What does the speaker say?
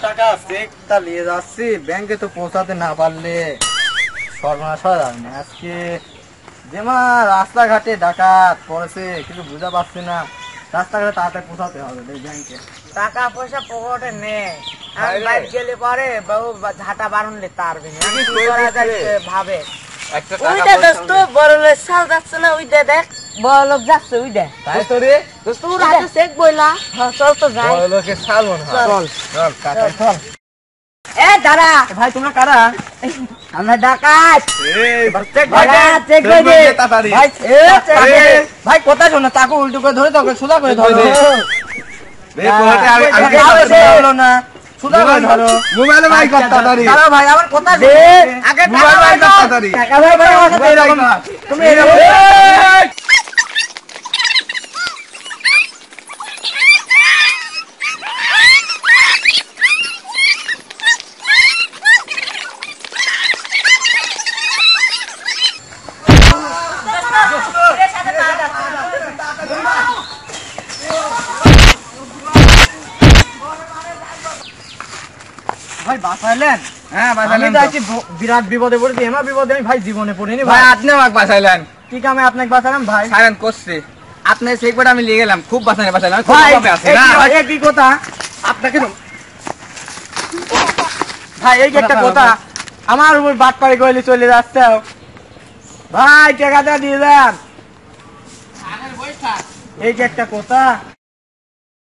টাকা চেকটা নিয়ে যাচ্ছি, ব্যাংকে তো পৌঁছাতে না পারলে সর্বনাশ হয় যাবে না। আজকে যেমা রাস্তাঘাটে ডাকাত পড়েছে, কিছু বুঝা পাচ্ছি না। রাস্তাঘাটে তাড়াতাড়ি পৌঁছাতে হবে ব্যাংকে। টাকা পয়সা পকেটে নেই, বাইক গেলে পরে বউ ঝাঁটা বাড়লে তারবে ভাবে ওইটা দোস্ত বড় লোক শাল যাচ্ছে না, ওইটা দেখ বড় লোক যাচ্ছে ওইটা। তাই তো রে, দোস্ত ওর হাতে চেক বইলা। চল তো যাই, বড় লোকের শাল মনে হয়। চল চল কাকাই চল। এ দাঁড়া ভাই তোমরা কারা? আমরা ডাকাত। চেক করে দে তাড়াতাড়ি। ভাই ভাই কথা শোনো, চাকু উল্টো করে ধরে তোকে সোজা করে ধরো। রে কোলাতে হলো না, সোজা করে ধরো। মোবাইলে ভাই কত তাড়াতাড়ি। দাঁড়াও ভাই, আমার কথা শোনো। আগে মোবাইল ভাই কত তাড়াতাড়ি। টাকা ভাই ভাই আমার সাথে এরকম তুমি এরকম। ভাই বাঁচাইলেন? হ্যাঁ বাঁচাইলেন। বিরাট বিপদে পড়েছি, এমন বিপদে আমি ভাই জীবনে পড়িনি ভাই ভাই। আপনি আমাকে বাঁচাইলেন। কি কামে আপনাকে বাঁচালাম ভাই? সারেন করছে আপনার চেকবুক আমি নিয়ে গেলাম, খুব বাঁচাইলেন। ভাই এই কি কথা আপনাকে ভাই, এই যে একটা কথা আমার উপর বাট পাড়ি গইলে চলে যাচ্ছে ভাই, টাকাটা দিয়ে দেন। এই যে একটা কথা।